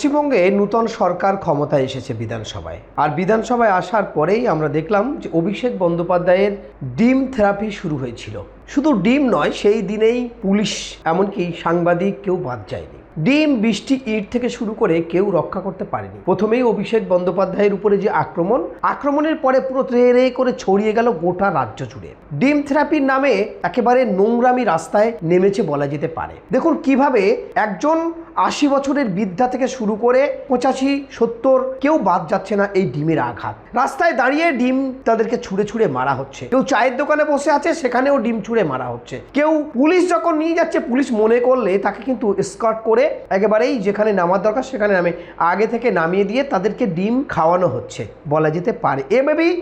পশ্চিমবঙ্গে নূতন সরকার ক্ষমতায় এসেছে বিধানসভায়, আর বিধানসভায় আসার পরেই আমরা দেখলাম যে অভিষেক বন্দ্যোপাধ্যায়ের ডিম থেরাপি শুরু হয়েছিল। শুধু ডিম নয়, সেই দিনেই পুলিশ এমনকি সাংবাদিক কেউ বাদ যায়নি। ডিম, বৃষ্টি, ইট থেকে শুরু করে কেউ রক্ষা করতে পারেনি। প্রথমেই অভিষেক বন্দ্যোপাধ্যায়ের উপরে যে আক্রমণের পরে পুরো রে করে ছড়িয়ে গেল গোটা রাজ্য জুড়ে। ডিম থেরাপির নামে একেবারে নোংরামি রাস্তায় নেমেছে বলা যেতে পারে। দেখুন কিভাবে একজন 80 বছরের বৃদ্ধা থেকে শুরু করে 85, 70 কেউ বাদ যাচ্ছে না এই ডিমের আঘাত। রাস্তায় দাঁড়িয়ে ডিম তাদেরকে ছুঁড়ে ছুঁড়ে মারা হচ্ছে। কেউ চায়ের দোকানে বসে আছে, সেখানেও ডিম ছুঁড়ে মারা হচ্ছে। কেউ পুলিশ যখন নিয়ে যাচ্ছে, পুলিশ মনে করলে তাকে কিন্তু স্কর্ট করে একেবারেই যেখানে নামার দরকার সেখানে আগে থেকে নামিয়ে দিয়ে তাদেরকে ডিম খাওয়ানো হচ্ছে বলা যেতে পারে। এভাবেই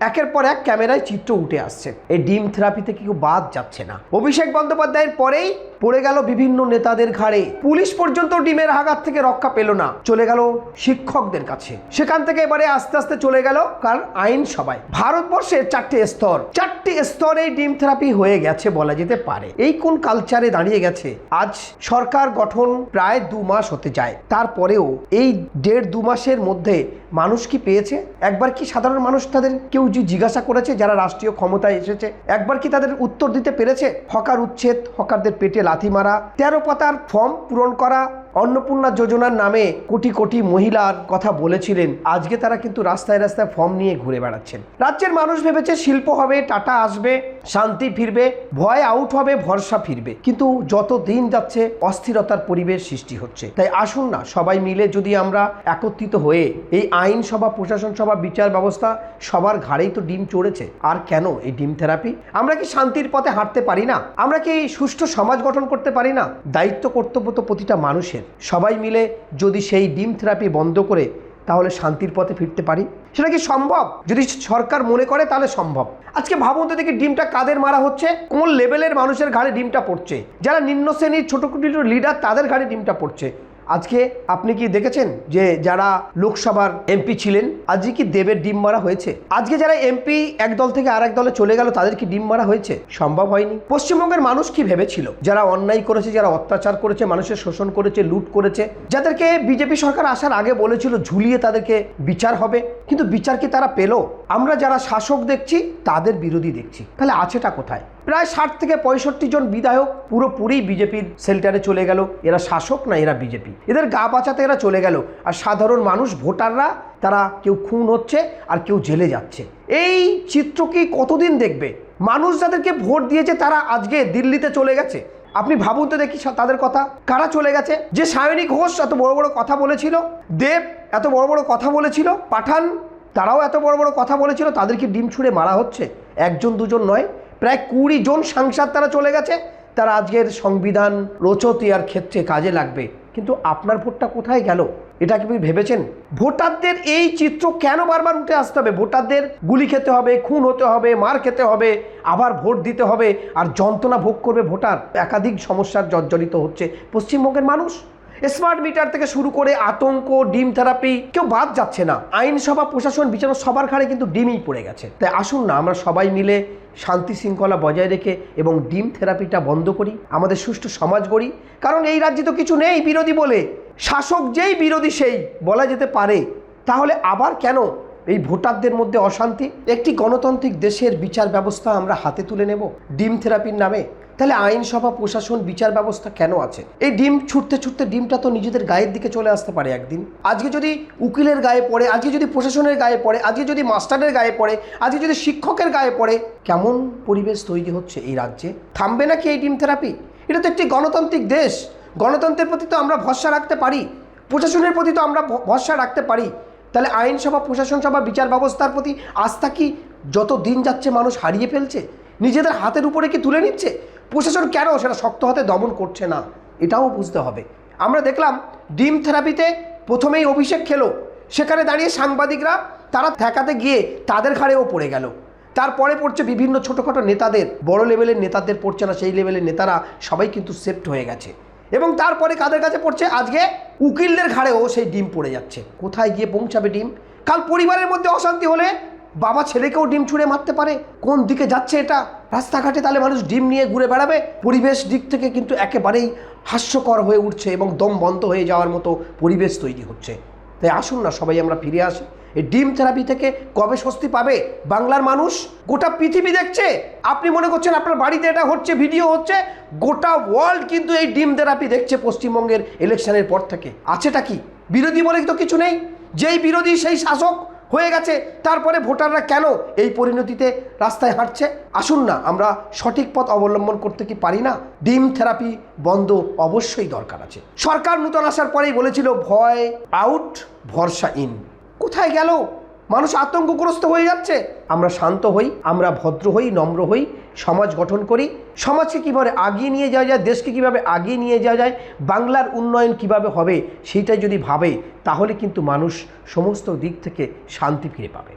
একের পর এক ক্যামেরায় চিত্র উঠে আসছে। এই ডিম থেরাপিতে কেউ বাদ যাচ্ছে না। অভিষেক বন্দ্যোপাধ্যায়ের পরেই পড়ে গেল বিভিন্ন নেতাদের ঘাড়ে। পুলিশ পর্যন্ত ডিমের আঘাত থেকে রক্ষা পেল না, চলে গেল শিক্ষকদের কাছে। সেখান থেকে এবারে আস্তে আস্তে চলে গেল কার আইনসভায়। ভারতবর্ষের 4টে স্তরে ডিম থেরাপি হয়ে গেছে বলা যেতে পারে। এই কোন কালচারে দাঁড়িয়ে গেছে? আজ সরকার গঠন প্রায় 2 মাস হতে যায়, তারপরেও এই 1.5-2 মাসের মধ্যে মানুষ কি পেয়েছে? একবার কি সাধারণ মানুষ তাদের কেউ জিজ্ঞাসা করেছে যারা রাষ্ট্রীয় ক্ষমতায় এসেছে? একবার কি তাদের উত্তর দিতে পেরেছে? হকার উচ্ছেদ, হকারদের পেটে লাথি মারা, 13 পাতার ফর্ম পূরণ করা, অন্নপূর্ণা যোজনার নামে কোটি কোটি মহিলার কথা বলেছিলেন। আজকে তারা কিন্তু রাস্তায় রাস্তায় ফর্ম নিয়ে ঘুরে বেড়াচ্ছেন। রাজ্যের মানুষ ভেবেছে শিল্প হবে, টাটা আসবে, শান্তি ফিরবে, ভয় আউট হবে, ভরসা ফিরবে। কিন্তু যত দিন যাচ্ছে অস্থিরতার পরিবেশ সৃষ্টি হচ্ছে। তাই আসুন না সবাই মিলে যদি আমরা একত্রিত হয়ে এই আইনসভা, প্রশাসন সভা, বিচার ব্যবস্থা সবার ঘাড়েই তো ডিম চড়েছে। আর কেন এই ডিম থেরাপি? আমরা কি শান্তির পথে হাঁটতে পারি না? আমরা কি সুষ্ঠু সমাজ গঠন করতে পারি না? দায়িত্ব কর্তব্য তো প্রতিটা মানুষের। সবাই মিলে যদি সেই ডিম থেরাপি বন্ধ করে তাহলে শান্তির পথে ফিরতে পারি। সেটা কি সম্ভব? যদি সরকার মনে করে তাহলে সম্ভব। আজকে ভাবুন তো দেখি ডিমটা কাদের মারা হচ্ছে, কোন লেভেলের মানুষের ঘাড়ে ডিমটা পড়ছে। যারা নিম্ন শ্রেণীর ছোট লিডার তাদের ঘাড়ে ডিমটা পড়ছে। আজকে আপনি কি দেখেছেন যে যারা লোকসভার এমপি ছিলেন আজকে কি দেবের ডিম মারা হয়েছে? আজকে যারা এমপি এক দল থেকে আরেক দলে চলে গেল তাদের কি ডিম মারা হয়েছে? সম্ভব হয়নি। পশ্চিমবঙ্গের মানুষ কি ভেবেছিল? যারা অন্যায় করেছে, যারা অত্যাচার করেছে, মানুষের শোষণ করেছে, লুট করেছে, যাদেরকে বিজেপি সরকার আসার আগে বলেছিল ঝুলিয়ে তাদেরকে বিচার হবে, কিন্তু বিচার কি তারা পেল? আমরা যারা শাসক দেখছি তাদের বিরোধী দেখছি। তাহলে আছেটা কোথায়? প্রায় 60 থেকে 65 জন বিধায়ক পুরোপুরি বিজেপির সেল্টারে চলে গেল। এরা শাসক না, এরা বিজেপি। এদের গা বাঁচাতে এরা চলে গেল। আর সাধারণ মানুষ, ভোটাররা, তারা কেউ খুন হচ্ছে আর কেউ জেলে যাচ্ছে। এই চিত্র কি কতদিন দেখবে? মানুষ যাদেরকে ভোট দিয়েছে তারা আজকে দিল্লিতে চলে গেছে। আপনি ভাবুন তো দেখি তাদের কথা। কারা চলে গেছে? যে সায়নী ঘোষ এত বড় বড় কথা বলেছিল, দেব এত বড় বড় কথা বলেছিল, পাঠান তারাও এত বড় বড় কথা বলেছিল, তাদেরকে ডিম ছুঁড়ে মারা হচ্ছে। 1জন 2জন নয়, প্রায় 20 জন সাংসদ তারা চলে গেছে। তারা আজকের সংবিধান রচতিয়ার ক্ষেত্রে কাজে লাগবে, কিন্তু আপনার ভোটটা কোথায় গেল? এটা কি ভেবেছেন? ভোটারদের এই চিত্র কেন বারবার উঠে আসতে হবে? ভোটারদের গুলি খেতে হবে, খুন হতে হবে, মার খেতে হবে, আবার ভোট দিতে হবে, আর যন্ত্রণা ভোগ করবে ভোটার। একাধিক সমস্যার জর্জরিত হচ্ছে পশ্চিমবঙ্গের মানুষ। স্মার্ট মিটার থেকে শুরু করে আতঙ্ক, ডিম থেরাপি, কেউ বাদ যাচ্ছে না। আইনসভা, প্রশাসন, বিচার সবার ঘাড়ে কিন্তু ডিমই পড়ে গেছে। তাই আসুন না আমরা সবাই মিলে শান্তি শৃঙ্খলা বজায় রেখে এবং ডিম থেরাপিটা বন্ধ করি, আমাদের সুষ্ঠু সমাজ গড়ি। কারণ এই রাজ্যে তো কিছু নেই বিরোধী বলে, শাসক যেই বিরোধী সেই বলা যেতে পারে। তাহলে আবার কেন এই ভোটারদের মধ্যে অশান্তি? একটি গণতান্ত্রিক দেশের বিচার ব্যবস্থা আমরা হাতে তুলে নেব ডিম থেরাপির নামে? তাহলে আইনসভা, প্রশাসন, বিচার ব্যবস্থা কেন আছে? এই ডিম ছুটতে ছুটতে ডিমটা তো নিজেদের গায়ের দিকে চলে আসতে পারে একদিন। আজকে যদি উকিলের গায়ে পড়ে, আজকে যদি প্রশাসনের গায়ে পড়ে, আজকে যদি মাস্টারের গায়ে পড়ে, আজকে যদি শিক্ষকের গায়ে পড়ে, কেমন পরিবেশ তৈরি হচ্ছে এই রাজ্যে? থামবে নাকি এই ডিম থেরাপি? এটা তো একটি গণতান্ত্রিক দেশ। গণতন্ত্রের প্রতি তো আমরা ভরসা রাখতে পারি, প্রশাসনের প্রতি তো আমরা ভরসা রাখতে পারি। তাহলে আইনসভা, প্রশাসন সভা, বিচার ব্যবস্থার প্রতি আস্থা কি যত দিন যাচ্ছে মানুষ হারিয়ে ফেলছে? নিজেদের হাতের উপরে কি তুলে নিচ্ছে? প্রশাসন কেন সেটা শক্ত হাতে দমন করছে না? এটাও বুঝতে হবে। আমরা দেখলাম ডিম থেরাপিতে প্রথমেই অভিষেক খেলো, সেখানে দাঁড়িয়ে সাংবাদিকরা তারা ঠেকাতে গিয়ে তাদের ঘাড়েও পড়ে গেল। তারপরে পড়ছে বিভিন্ন ছোটোখাটো নেতাদের, বড় লেভেলের নেতাদের পড়ছে না, সেই লেভেলের নেতারা সবাই কিন্তু সেফট হয়ে গেছে। এবং তারপরে কাদের কাছে পড়ছে? আজকে উকিলদের ঘাড়েও সেই ডিম পড়ে যাচ্ছে। কোথায় গিয়ে পৌঁছাবে ডিম? কাল পরিবারের মধ্যে অশান্তি হলে বাবা ছেলেকেও ডিম ছুঁড়ে মারতে পারে। কোন দিকে যাচ্ছে এটা? রাস্তাঘাটে তাহলে মানুষ ডিম নিয়ে ঘুরে বেড়াবে। পরিবেশ দিক থেকে কিন্তু একেবারেই হাস্যকর হয়ে উঠছে এবং দম বন্ধ হয়ে যাওয়ার মতো পরিবেশ তৈরি হচ্ছে। তাই আসুন না সবাই আমরা ফিরে আসি। এই ডিম থেরাপি থেকে কবে স্বস্তি পাবে বাংলার মানুষ? গোটা পৃথিবী দেখছে। আপনি মনে করছেন আপনার বাড়িতে এটা হচ্ছে, ভিডিও হচ্ছে, গোটা ওয়ার্ল্ড কিন্তু এই ডিম থেরাপি দেখছে পশ্চিমবঙ্গের ইলেকশনের পর থেকে। আছেটা কি? বিরোধী বলে তো কিছু নেই। যেই বিরোধী সেই শাসক হয়ে গেছে, তারপরে ভোটাররা কেন এই পরিণতিতে রাস্তায় হাঁটছে? আসুন না আমরা সঠিক পথ অবলম্বন করতে কি পারি না? ডিম থেরাপি বন্ধ অবশ্যই দরকার আছে। সরকার নূতন আসার পরেই বলেছিল ভয় আউট, ভরসা ইন। কোথায় গেল? মানুষ আতঙ্কগ্রস্ত হয়ে যাচ্ছে। আমরা শান্ত হই, আমরা ভদ্র হই, নম্র হই, সমাজ গঠন করি। সমাজকে কীভাবে আগিয়ে নিয়ে যাওয়া যায়, দেশকে কীভাবে আগিয়ে নিয়ে যাওয়া যায়, বাংলার উন্নয়ন কিভাবে হবে, সেইটাই যদি ভাবে তাহলে কিন্তু মানুষ সমস্ত দিক থেকে শান্তি ফিরে পাবে।